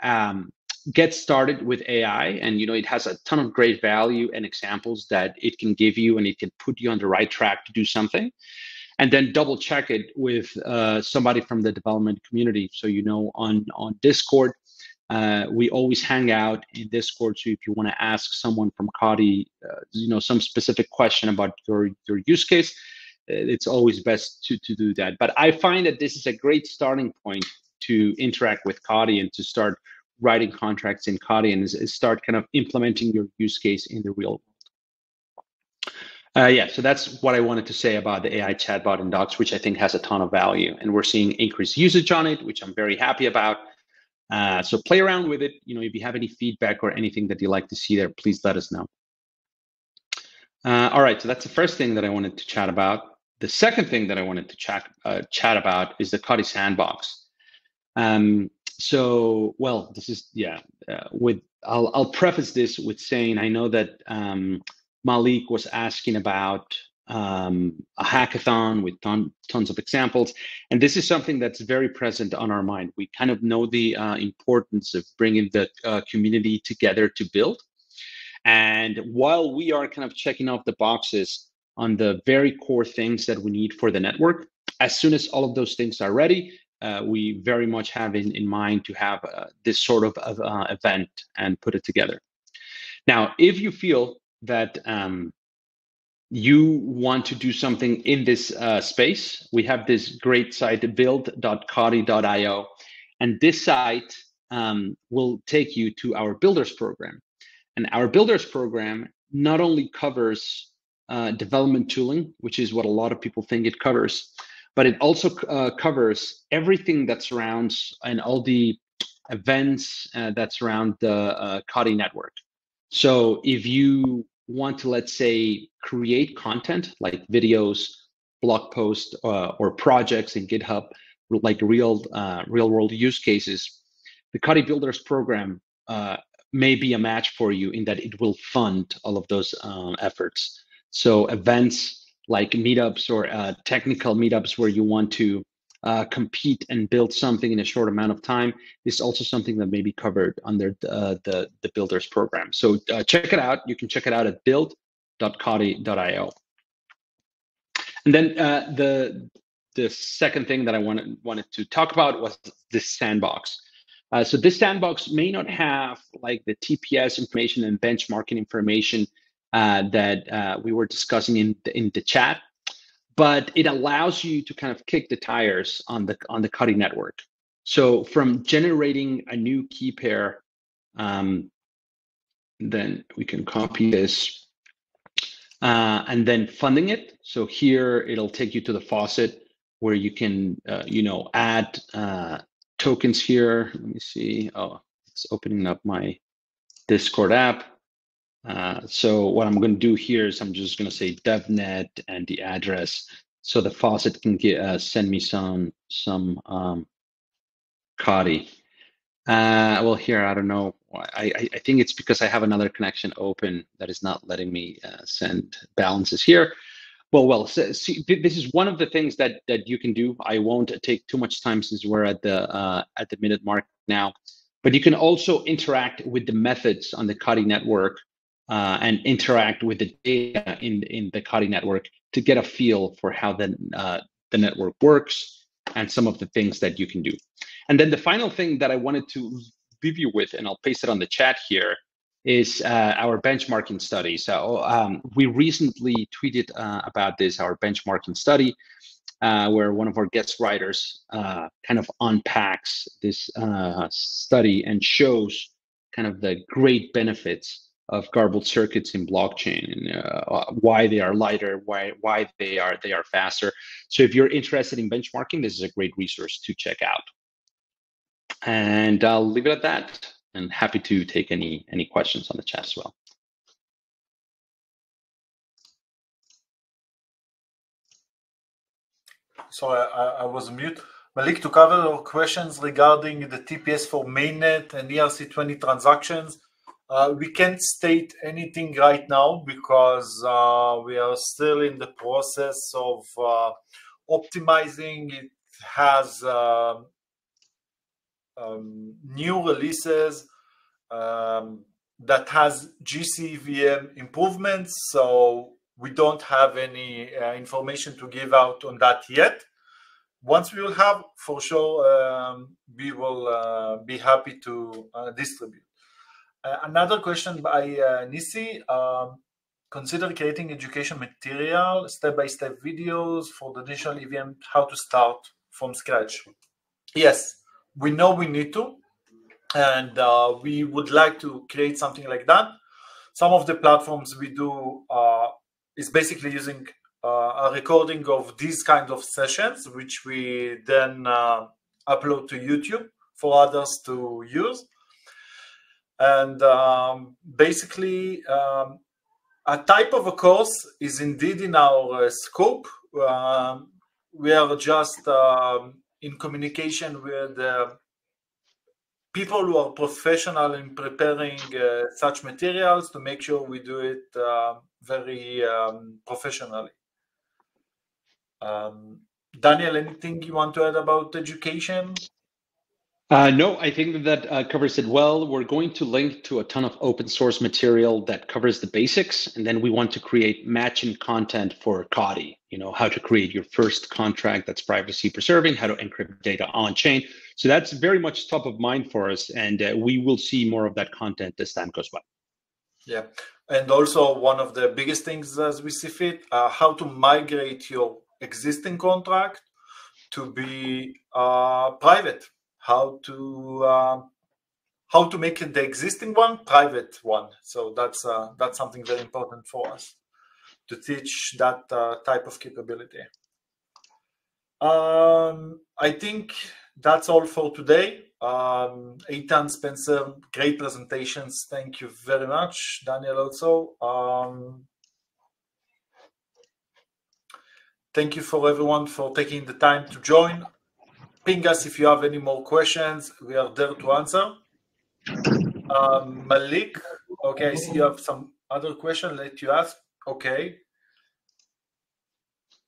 get started with AI, and it has a ton of great value and examples that it can give you, and it can put you on the right track to do something. And then double check it with somebody from the development community. So on Discord, we always hang out in Discord. So if you want to ask someone from Coti, some specific question about your use case, it's always best to do that. But I find that this is a great starting point to interact with Coti and to start writing contracts in Coti and start kind of implementing your use case in the real world. Yeah, so that's what I wanted to say about the AI chatbot in Docs, which I think has a ton of value, and we're seeing increased usage on it, which I'm very happy about. So play around with it. If you have any feedback or anything that you like to see there, please let us know. All right, so that's the first thing that I wanted to chat about. The second thing that I wanted to chat about is the Coti sandbox. So, well, this is I'll preface this with saying I know that Malik was asking about a hackathon with tons of examples, and this is something that's very present on our mind. We kind of know the importance of bringing the community together to build. And while we are kind of checking off the boxes on the very core things that we need for the network, as soon as all of those things are ready, we very much have in mind to have this sort of event and put it together. Now, if you feel that you want to do something in this space, we have this great site, build.coti.io, and this site will take you to our Builders program. And our Builders program not only covers development tooling, which is what a lot of people think it covers, but it also covers everything that surrounds and all the events that surround the Coti network. So if you want to, let's say, create content like videos, blog posts, or projects in GitHub, like real world use cases, the Coti Builders program may be a match for you in that it will fund all of those efforts. So events like meetups or technical meetups where you want to compete and build something in a short amount of time is also something that may be covered under the Builders program. So check it out. You can check it out at build.coti.io. And then the second thing that I wanted to talk about was this sandbox. So this sandbox may not have like the TPS information and benchmarking information that we were discussing in the chat, but it allows you to kind of kick the tires on the coti network. So from generating a new key pair, then we can copy this, and then funding it. So here it'll take you to the faucet where you can, add tokens here. Let me see. Oh, it's opening up my Discord app. So what I'm going to do here is I'm just going to say devnet and the address, so the faucet can send me some coti. Well, here I don't know. I think it's because I have another connection open that is not letting me send balances here. Well, see, this is one of the things that you can do. I won't take too much time since we're at the minute mark now. But you can also interact with the methods on the coti network and interact with the data in the coti network to get a feel for how the network works and some of the things that you can do. And then the final thing that I wanted to leave you with, and I'll paste it on the chat here, is our benchmarking study. So we recently tweeted about this, our benchmarking study, where one of our guest writers kind of unpacks this study and shows kind of the great benefits of garbled circuits in blockchain, and why they are lighter, why they are faster. So if you're interested in benchmarking, this is a great resource to check out. And I'll leave it at that. And happy to take any questions on the chat as well. So I was mute. Malik, to cover your questions regarding the TPS for mainnet and ERC20 transactions, we can't state anything right now because we are still in the process of optimizing. It has new releases that has GCVM improvements, so we don't have any information to give out on that yet. Once we will have, for sure, we will be happy to distribute. Another question by Nisi. Consider creating education material, step-by-step videos for the digital EVM, how to start from scratch. Yes, we know we need to, and we would like to create something like that. Some of the platforms we do is basically using a recording of these kind of sessions, which we then upload to YouTube for others to use. And basically, a type of a course is indeed in our scope. We are just in communication with people who are professional in preparing such materials to make sure we do it very professionally. Daniel, anything you want to add about education? No, I think that covers it well. We're going to link to a ton of open source material that covers the basics, and then we want to create matching content for coti, how to create your first contract that's privacy preserving, how to encrypt data on chain. So that's very much top of mind for us, and we will see more of that content as time goes by. Yeah, and also one of the biggest things as we see fit, how to migrate your existing contract to be private. How to make the existing one private one. So that's something very important for us to teach that type of capability. I think that's all for today. Eitan, Spencer, great presentations. Thank you very much. Daniel also. Thank you for everyone for taking the time to join. Ping us if you have any more questions. We are there to answer. Malik, okay, I see you have some other question. Let you ask. Okay.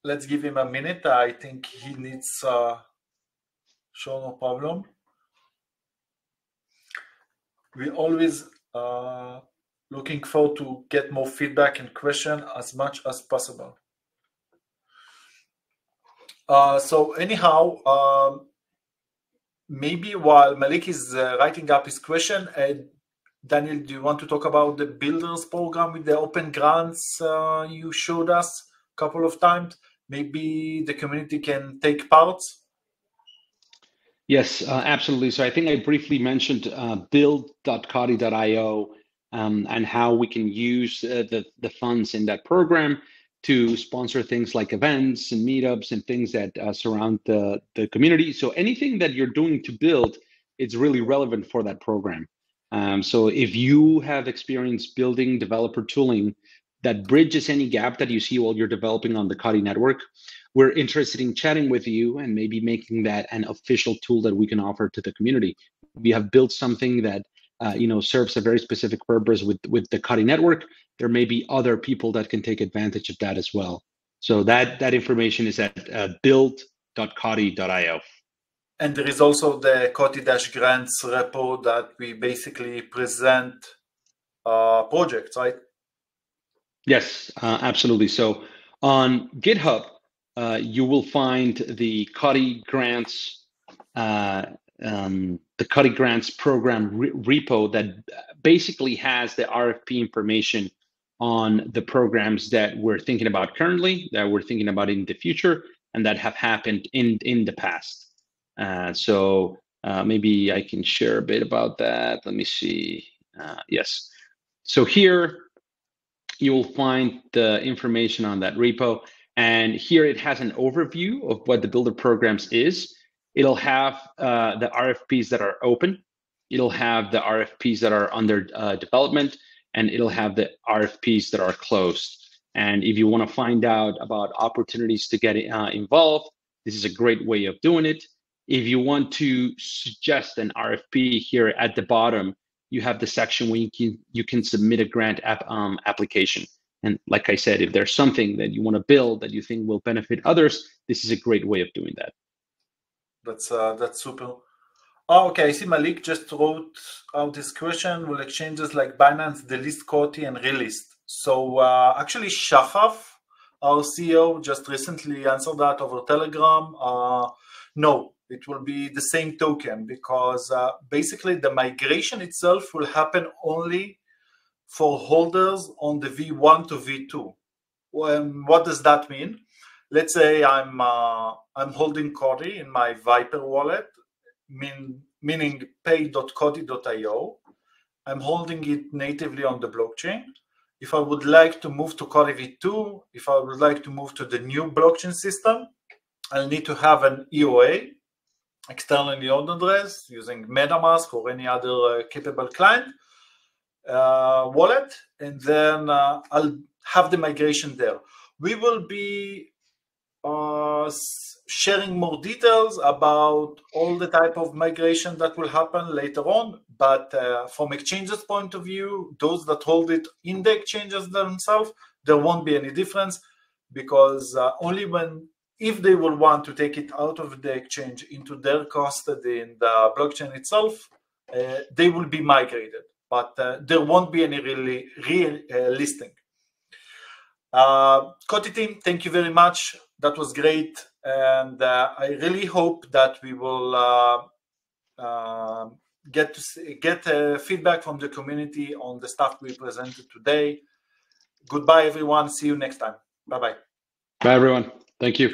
Let's give him a minute. I think he needs, sure, no problem. We always looking forward to get more feedback and question as much as possible. So anyhow, maybe while Malik is writing up his question, Daniel, do you want to talk about the Builders program with the open grants you showed us a couple of times? Maybe the community can take part? Yes, absolutely. So I think I briefly mentioned build.coti.io and how we can use the funds in that program to sponsor things like events and meetups and things that surround the community. So anything that you're doing to build, it's really relevant for that program. So if you have experience building developer tooling that bridges any gap that you see while you're developing on the Coti network, we're interested in chatting with you and maybe making that an official tool that we can offer to the community. We have built something that serves a very specific purpose with the Coti network. There may be other people that can take advantage of that as well. So that information is at build.coti.io. And there is also the Coti-grants repo that we basically present projects, right? Yes, absolutely. So on GitHub, you will find the Coti grants, the Coti grants program repo that basically has the RFP information on the programs that we're thinking about currently, that we're thinking about in the future, and that have happened in the past. So maybe I can share a bit about that. Let me see. Yes. So here you will find the information on that repo. And here it has an overview of what the Builder programs is. It'll have the RFPs that are open. It'll have the RFPs that are under development, and it'll have the RFPs that are closed. And if you want to find out about opportunities to get involved, this is a great way of doing it. If you want to suggest an RFP, here at the bottom, you have the section where you can submit a grant application. And like I said, if there's something that you want to build that you think will benefit others, this is a great way of doing that. That's super. Oh, okay, I see Malik just wrote out this question. Will exchanges like Binance delist Coti and relist? So actually, Shafaf, our CEO, just recently answered that over Telegram. No, it will be the same token because basically the migration itself will happen only for holders on the V1 to V2. What does that mean? Let's say I'm holding Coti in my Viper wallet, meaning pay.coti.io. I'm holding it natively on the blockchain. If I would like to move to Coti V2, if I would like to move to the new blockchain system, I'll need to have an EOA, externally owned address, using MetaMask or any other capable client wallet, and then I'll have the migration there. We will be sharing more details about all the type of migration that will happen later on, but from exchanges point of view, those that hold it in the exchanges themselves, there won't be any difference, because only if they will want to take it out of the exchange into their custody in the blockchain itself, they will be migrated, but there won't be any real listing. Coti team, thank you very much. That was great. And I really hope that we will get feedback from the community on the stuff we presented today. Goodbye, everyone. See you next time. Bye-bye. Bye, everyone. Thank you.